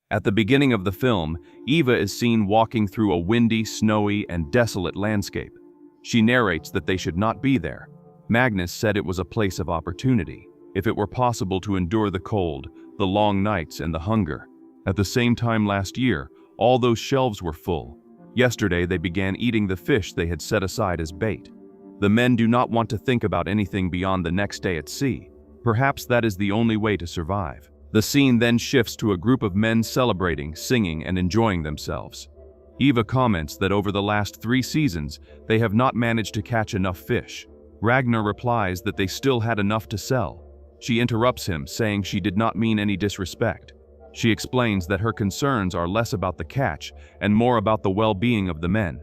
At the beginning of the film, Eva is seen walking through a windy, snowy, and desolate landscape. She narrates that they should not be there. Magnus said it was a place of opportunity, if it were possible to endure the cold, the long nights, and the hunger. At the same time last year, all those shelves were full. Yesterday they began eating the fish they had set aside as bait. The men do not want to think about anything beyond the next day at sea. Perhaps that is the only way to survive. The scene then shifts to a group of men celebrating, singing, and enjoying themselves. Eva comments that over the last 3 seasons, they have not managed to catch enough fish. Ragnar replies that they still had enough to sell. She interrupts him, saying she did not mean any disrespect. She explains that her concerns are less about the catch and more about the well-being of the men.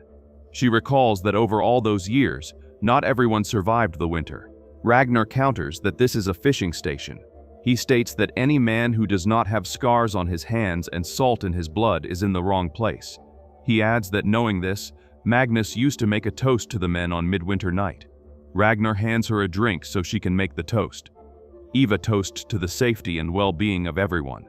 She recalls that over all those years, not everyone survived the winter. Ragnar counters that this is a fishing station. He states that any man who does not have scars on his hands and salt in his blood is in the wrong place. He adds that knowing this, Magnus used to make a toast to the men on midwinter night. Ragnar hands her a drink so she can make the toast. Eva toasts to the safety and well-being of everyone.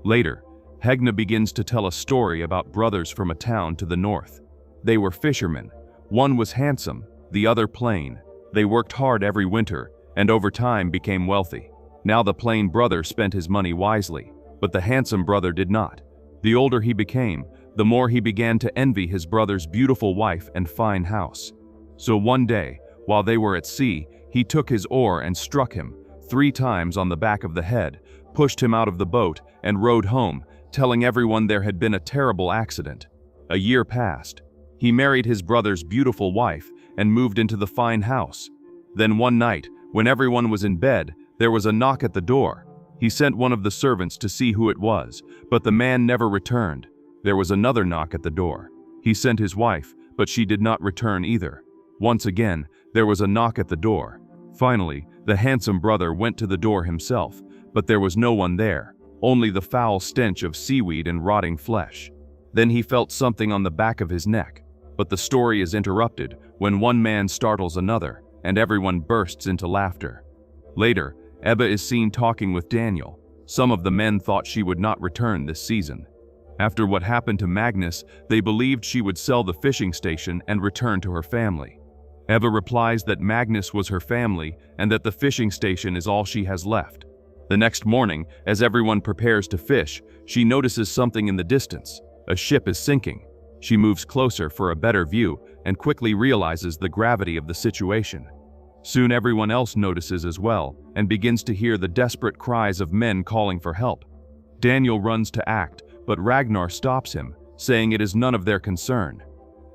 Later, Hegna begins to tell a story about brothers from a town to the north. They were fishermen. One was handsome, the other plain. They worked hard every winter, and over time became wealthy. Now the plain brother spent his money wisely, but the handsome brother did not. The older he became, the more he began to envy his brother's beautiful wife and fine house. So one day, while they were at sea, he took his oar and struck him 3 times on the back of the head, pushed him out of the boat, and rowed home, telling everyone there had been a terrible accident. A year passed. He married his brother's beautiful wife and moved into the fine house. Then one night, when everyone was in bed, there was a knock at the door. He sent one of the servants to see who it was, but the man never returned. There was another knock at the door. He sent his wife, but she did not return either. Once again, there was a knock at the door. Finally, the handsome brother went to the door himself, but there was no one there, only the foul stench of seaweed and rotting flesh. Then he felt something on the back of his neck, but the story is interrupted when one man startles another, and everyone bursts into laughter. Later, Ebba is seen talking with Daniel. Some of the men thought she would not return this season. After what happened to Magnus, they believed she would sell the fishing station and return to her family. Ebba replies that Magnus was her family and that the fishing station is all she has left. The next morning, as everyone prepares to fish, she notices something in the distance. A ship is sinking. She moves closer for a better view and quickly realizes the gravity of the situation. Soon everyone else notices as well and begins to hear the desperate cries of men calling for help. Daniel runs to act, but Ragnar stops him, saying it is none of their concern.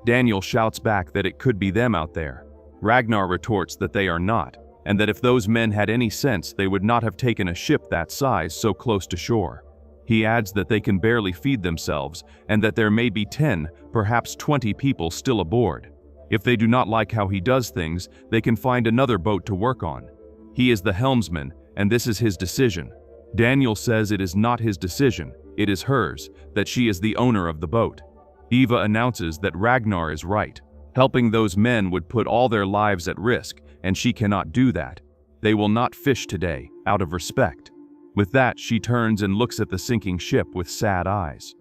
Daniel shouts back that it could be them out there. Ragnar retorts that they are not, and that if those men had any sense, they would not have taken a ship that size so close to shore. He adds that they can barely feed themselves and that there may be 10, perhaps 20 people still aboard. If they do not like how he does things, they can find another boat to work on. He is the helmsman, and this is his decision. Daniel says it is not his decision, it is hers, that she is the owner of the boat. Eva announces that Ragnar is right. Helping those men would put all their lives at risk, and she cannot do that. They will not fish today, out of respect. With that, she turns and looks at the sinking ship with sad eyes.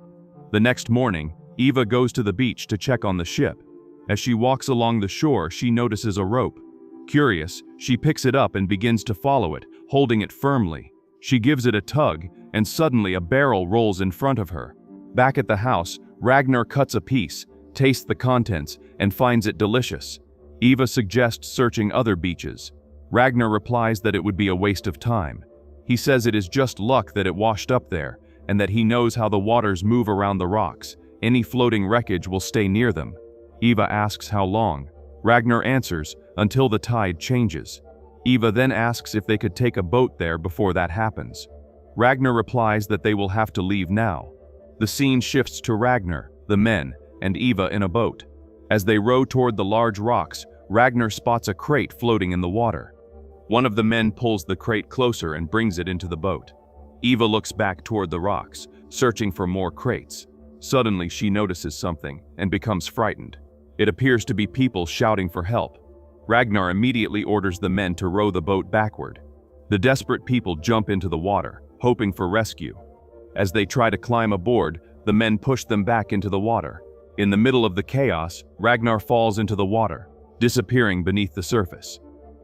The next morning, Eva goes to the beach to check on the ship. As she walks along the shore, she notices a rope. Curious, she picks it up and begins to follow it, holding it firmly. She gives it a tug, and suddenly a barrel rolls in front of her. Back at the house, Ragnar cuts a piece, tastes the contents, and finds it delicious. Eva suggests searching other beaches. Ragnar replies that it would be a waste of time. He says it is just luck that it washed up there, and that he knows how the waters move around the rocks. Any floating wreckage will stay near them. Eva asks how long. Ragnar answers, until the tide changes. Eva then asks if they could take a boat there before that happens. Ragnar replies that they will have to leave now. The scene shifts to Ragnar, the men, and Eva in a boat. As they row toward the large rocks, Ragnar spots a crate floating in the water. One of the men pulls the crate closer and brings it into the boat. Eva looks back toward the rocks, searching for more crates. Suddenly, she notices something and becomes frightened. It appears to be people shouting for help. Ragnar immediately orders the men to row the boat backward. The desperate people jump into the water, hoping for rescue. As they try to climb aboard, the men push them back into the water. In the middle of the chaos, Ragnar falls into the water, disappearing beneath the surface.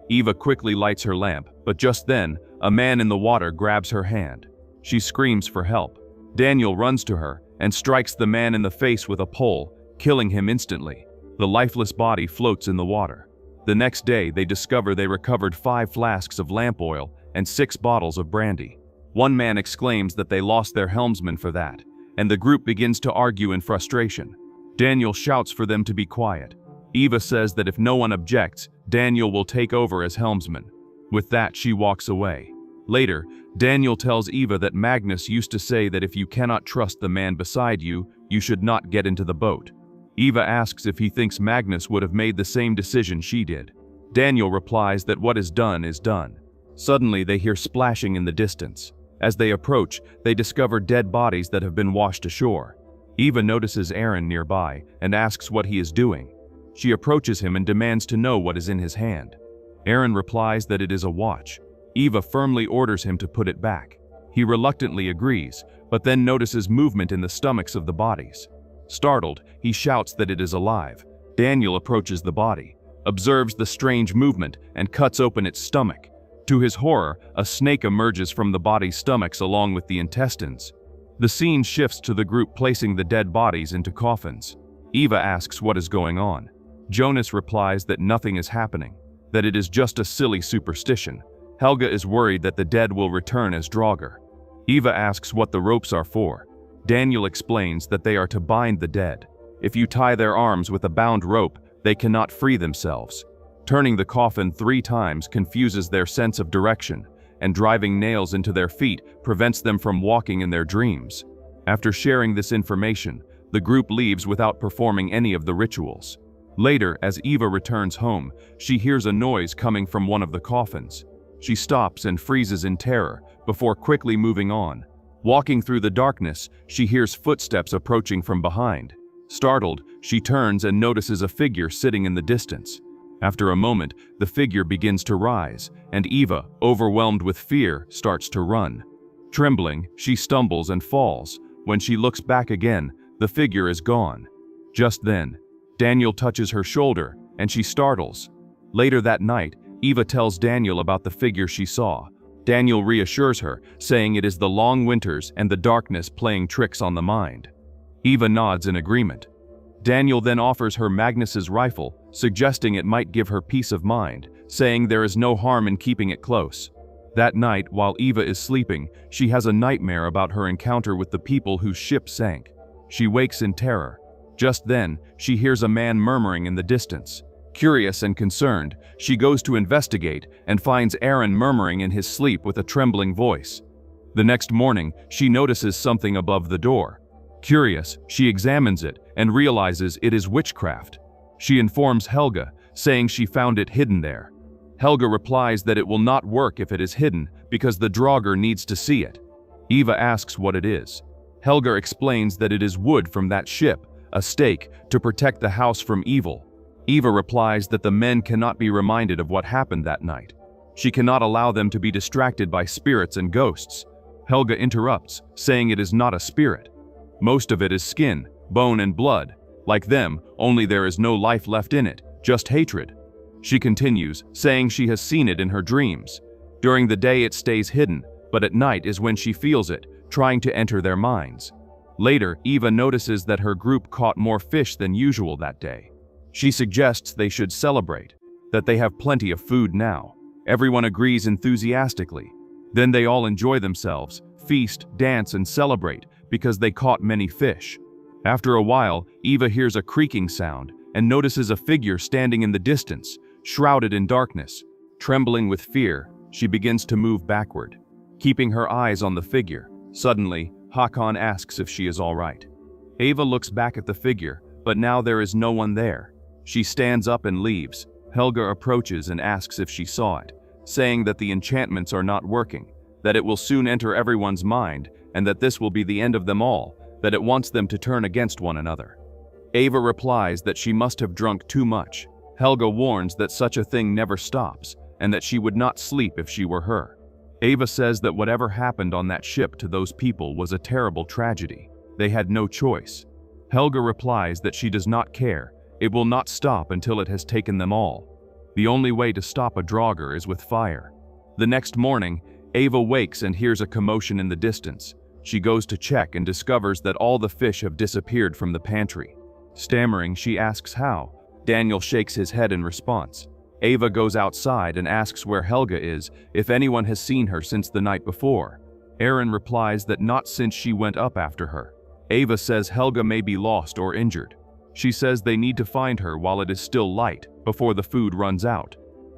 Eva quickly lights her lamp, but just then, a man in the water grabs her hand. She screams for help. Daniel runs to her and strikes the man in the face with a pole, killing him instantly. The lifeless body floats in the water. The next day, they discover they recovered 5 flasks of lamp oil and 6 bottles of brandy. One man exclaims that they lost their helmsman for that, and the group begins to argue in frustration. Daniel shouts for them to be quiet. Eva says that if no one objects, Daniel will take over as helmsman. With that, she walks away. Later, Daniel tells Eva that Magnus used to say that if you cannot trust the man beside you, you should not get into the boat. Eva asks if he thinks Magnus would have made the same decision she did. Daniel replies that what is done is done. Suddenly, they hear splashing in the distance. As they approach, they discover dead bodies that have been washed ashore. Eva notices Aaron nearby and asks what he is doing. She approaches him and demands to know what is in his hand. Aaron replies that it is a watch. Eva firmly orders him to put it back. He reluctantly agrees, but then notices movement in the stomachs of the bodies. Startled, he shouts that it is alive. Daniel approaches the body, observes the strange movement, and cuts open its stomach. To his horror, a snake emerges from the body's stomachs along with the intestines. The scene shifts to the group placing the dead bodies into coffins. Eva asks what is going on. Jonas replies that nothing is happening, that it is just a silly superstition. Helga is worried that the dead will return as Draugr. Eva asks what the ropes are for. Daniel explains that they are to bind the dead. If you tie their arms with a bound rope, they cannot free themselves. Turning the coffin 3 times confuses their sense of direction, and driving nails into their feet prevents them from walking in their dreams. After sharing this information, the group leaves without performing any of the rituals. Later, as Eva returns home, she hears a noise coming from one of the coffins. She stops and freezes in terror, before quickly moving on. Walking through the darkness, she hears footsteps approaching from behind. Startled, she turns and notices a figure sitting in the distance. After a moment, the figure begins to rise, and Eva, overwhelmed with fear, starts to run. Trembling, she stumbles and falls. When she looks back again, the figure is gone. Just then, Daniel touches her shoulder, and she startles. Later that night, Eva tells Daniel about the figure she saw. Daniel reassures her, saying it is the long winters and the darkness playing tricks on the mind. Eva nods in agreement. Daniel then offers her Magnus's rifle, suggesting it might give her peace of mind, saying there is no harm in keeping it close. That night, while Eva is sleeping, she has a nightmare about her encounter with the people whose ship sank. She wakes in terror. Just then, she hears a man murmuring in the distance. Curious and concerned, she goes to investigate and finds Aaron murmuring in his sleep with a trembling voice. The next morning, she notices something above the door. Curious, she examines it and realizes it is witchcraft. She informs Helga, saying she found it hidden there. Helga replies that it will not work if it is hidden because the Draugr needs to see it. Eva asks what it is. Helga explains that it is wood from that ship, a stake, to protect the house from evil. Eva replies that the men cannot be reminded of what happened that night. She cannot allow them to be distracted by spirits and ghosts. Helga interrupts, saying it is not a spirit. Most of it is skin, bone, and blood. Like them, only there is no life left in it, just hatred. She continues, saying she has seen it in her dreams. During the day it stays hidden, but at night is when she feels it, trying to enter their minds. Later, Eva notices that her group caught more fish than usual that day. She suggests they should celebrate, that they have plenty of food now. Everyone agrees enthusiastically. Then they all enjoy themselves, feast, dance, and celebrate because they caught many fish. After a while, Eva hears a creaking sound and notices a figure standing in the distance, shrouded in darkness. Trembling with fear, she begins to move backward, keeping her eyes on the figure. Suddenly, Håkon asks if she is all right. Eva looks back at the figure, but now there is no one there. She stands up and leaves. Helga approaches and asks if she saw it, saying that the enchantments are not working, that it will soon enter everyone's mind, and that this will be the end of them all, that it wants them to turn against one another. Eva replies that she must have drunk too much. Helga warns that such a thing never stops, and that she would not sleep if she were her. Ava says that whatever happened on that ship to those people was a terrible tragedy. They had no choice. Helga replies that she does not care. It will not stop until it has taken them all. The only way to stop a draugar is with fire. The next morning, Ava wakes and hears a commotion in the distance. She goes to check and discovers that all the fish have disappeared from the pantry. Stammering, she asks how. Daniel shakes his head in response. Ava goes outside and asks where Helga is, if anyone has seen her since the night before. Aaron replies that not since she went up after her. Ava says Helga may be lost or injured. She says they need to find her while it is still light, before the food runs out.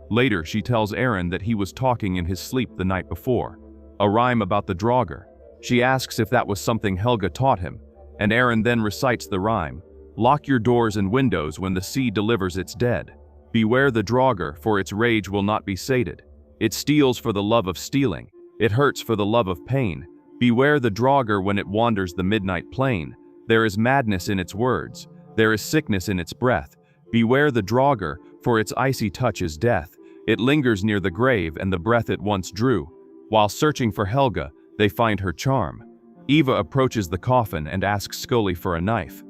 Later, she tells Aaron that he was talking in his sleep the night before. A rhyme about the draugar. She asks if that was something Helga taught him, and Aaron then recites the rhyme. Lock your doors and windows when the sea delivers its dead. Beware the draugar, for its rage will not be sated. It steals for the love of stealing. It hurts for the love of pain. Beware the draugar when it wanders the midnight plain. There is madness in its words. There is sickness in its breath. Beware the draugar, for its icy touch is death. It lingers near the grave and the breath it once drew. While searching for Helga, they find her charm. Eva approaches the coffin and asks Scully for a knife.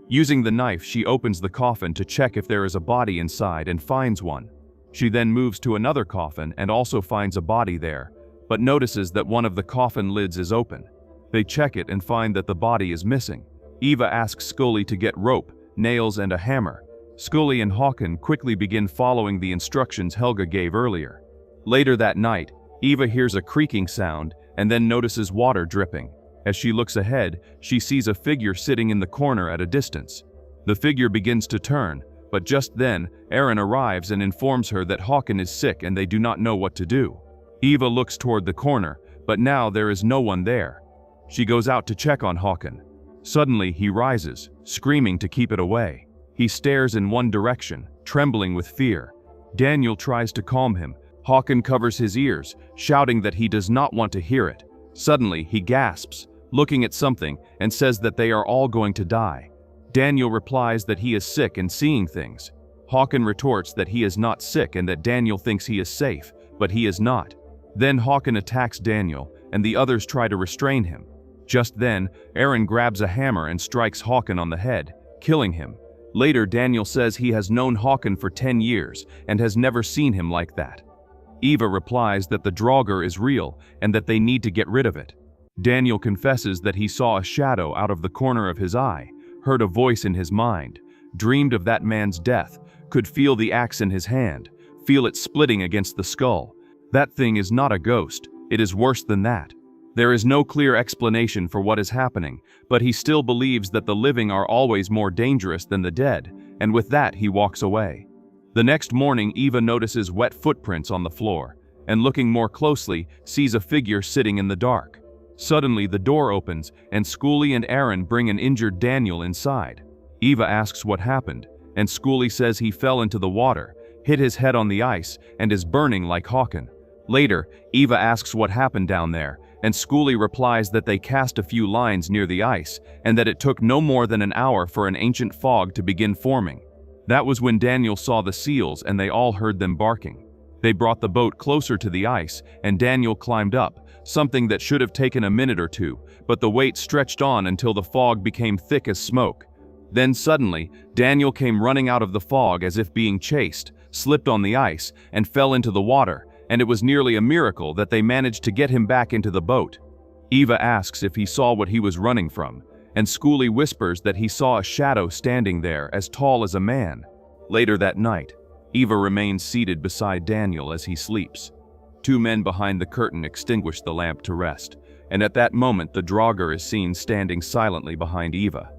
Using the knife, she opens the coffin to check if there is a body inside and finds one. She then moves to another coffin and also finds a body there, but notices that one of the coffin lids is open. They check it and find that the body is missing. Eva asks Scully to get rope, nails, and a hammer. Scully and Håkon quickly begin following the instructions Helga gave earlier. Later that night, Eva hears a creaking sound and then notices water dripping. As she looks ahead, she sees a figure sitting in the corner at a distance. The figure begins to turn, but just then, Aaron arrives and informs her that Håkon is sick and they do not know what to do. Eva looks toward the corner, but now there is no one there. She goes out to check on Håkon. Suddenly, he rises, screaming to keep it away. He stares in one direction, trembling with fear. Daniel tries to calm him. Håkon covers his ears, shouting that he does not want to hear it. Suddenly, he gasps, looking at something, and says that they are all going to die. Daniel replies that he is sick and seeing things. Håkon retorts that he is not sick and that Daniel thinks he is safe, but he is not. Then Håkon attacks Daniel, and the others try to restrain him. Just then, Aaron grabs a hammer and strikes Håkon on the head, killing him. Later, Daniel says he has known Håkon for 10 years and has never seen him like that. Eva replies that the draugar is real and that they need to get rid of it. Daniel confesses that he saw a shadow out of the corner of his eye, heard a voice in his mind, dreamed of that man's death, could feel the axe in his hand, feel it splitting against the skull. That thing is not a ghost, it is worse than that. There is no clear explanation for what is happening, but he still believes that the living are always more dangerous than the dead, and with that he walks away. The next morning, Eva notices wet footprints on the floor, and looking more closely, sees a figure sitting in the dark. Suddenly, the door opens, and Scully and Aaron bring an injured Daniel inside. Eva asks what happened, and Scully says he fell into the water, hit his head on the ice, and is burning like Håkon. Later, Eva asks what happened down there, and Scully replies that they cast a few lines near the ice, and that it took no more than an hour for an ancient fog to begin forming. That was when Daniel saw the seals and they all heard them barking. They brought the boat closer to the ice, and Daniel climbed up, something that should have taken a minute or two, but the weight stretched on until the fog became thick as smoke. Then suddenly, Daniel came running out of the fog as if being chased, slipped on the ice, and fell into the water, and it was nearly a miracle that they managed to get him back into the boat. Eva asks if he saw what he was running from, and Scully whispers that he saw a shadow standing there as tall as a man. Later that night, Eva remains seated beside Daniel as he sleeps. Two men behind the curtain extinguish the lamp to rest, and at that moment the draugar is seen standing silently behind Eva.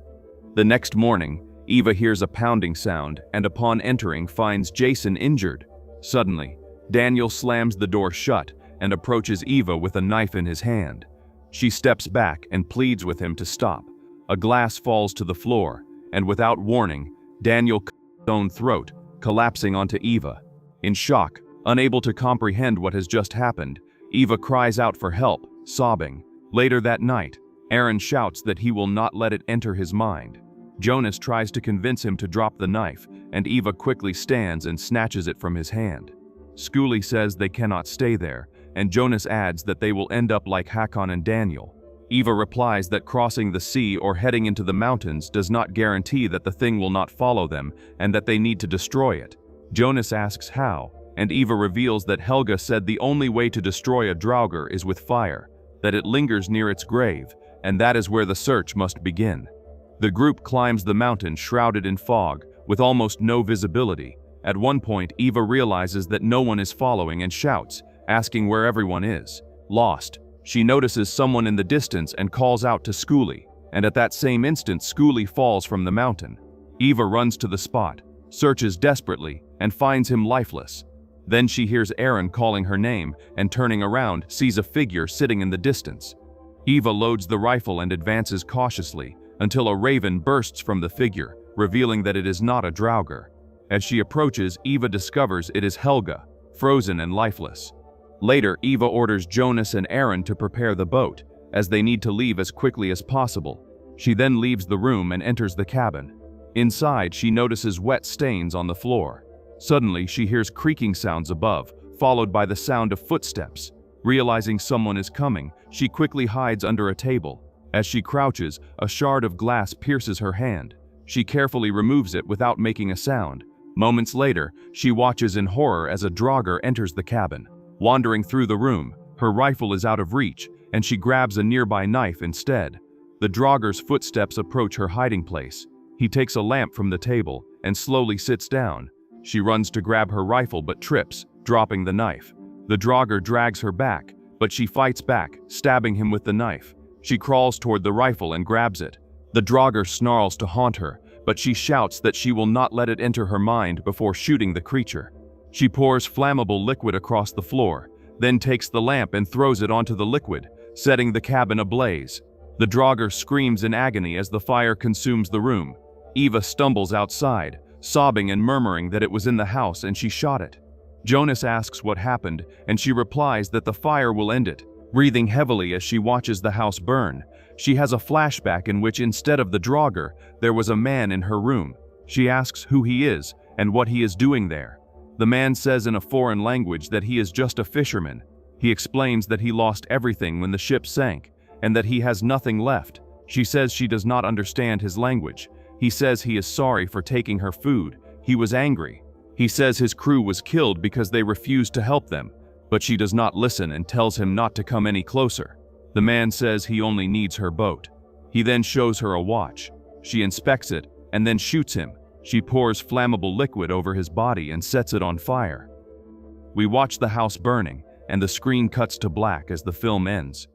The next morning, Eva hears a pounding sound and upon entering finds Jason injured. Suddenly, Daniel slams the door shut and approaches Eva with a knife in his hand. She steps back and pleads with him to stop. A glass falls to the floor, and without warning, Daniel cuts his own throat, collapsing onto Eva. In shock, unable to comprehend what has just happened, Eva cries out for help, sobbing. Later that night, Aaron shouts that he will not let it enter his mind. Jonas tries to convince him to drop the knife, and Eva quickly stands and snatches it from his hand. Scully says they cannot stay there, and Jonas adds that they will end up like Hakon and Daniel. Eva replies that crossing the sea or heading into the mountains does not guarantee that the thing will not follow them and that they need to destroy it. Jonas asks how, and Eva reveals that Helga said the only way to destroy a draugr is with fire, that it lingers near its grave, and that is where the search must begin. The group climbs the mountain shrouded in fog, with almost no visibility. At one point, Eva realizes that no one is following and shouts, asking where everyone is. Lost, she notices someone in the distance and calls out to Skuli, and at that same instant Skuli falls from the mountain. Eva runs to the spot, searches desperately, and finds him lifeless. Then she hears Aaron calling her name and turning around sees a figure sitting in the distance. Eva loads the rifle and advances cautiously until a raven bursts from the figure, revealing that it is not a draugr. As she approaches, Eva discovers it is Helga, frozen and lifeless. Later, Eva orders Jonas and Aaron to prepare the boat, as they need to leave as quickly as possible. She then leaves the room and enters the cabin. Inside, she notices wet stains on the floor. Suddenly, she hears creaking sounds above, followed by the sound of footsteps. Realizing someone is coming, she quickly hides under a table. As she crouches, a shard of glass pierces her hand. She carefully removes it without making a sound. Moments later, she watches in horror as a draugr enters the cabin. Wandering through the room, her rifle is out of reach, and she grabs a nearby knife instead. The draugr's footsteps approach her hiding place. He takes a lamp from the table and slowly sits down. She runs to grab her rifle but trips, dropping the knife. The draugr drags her back, but she fights back, stabbing him with the knife. She crawls toward the rifle and grabs it. The draugr snarls to haunt her, but she shouts that she will not let it enter her mind before shooting the creature. She pours flammable liquid across the floor, then takes the lamp and throws it onto the liquid, setting the cabin ablaze. The draugr screams in agony as the fire consumes the room. Eva stumbles outside, sobbing and murmuring that it was in the house and she shot it. Jonas asks what happened, and she replies that the fire will end it. Breathing heavily as she watches the house burn, she has a flashback in which instead of the draugr, there was a man in her room. She asks who he is and what he is doing there. The man says in a foreign language that he is just a fisherman. He explains that he lost everything when the ship sank, and that he has nothing left. She says she does not understand his language. He says he is sorry for taking her food. He was angry. He says his crew was killed because they refused to help them, but she does not listen and tells him not to come any closer. The man says he only needs her boat. He then shows her a watch. She inspects it and then shoots him. She pours flammable liquid over his body and sets it on fire. We watch the house burning, and the screen cuts to black as the film ends.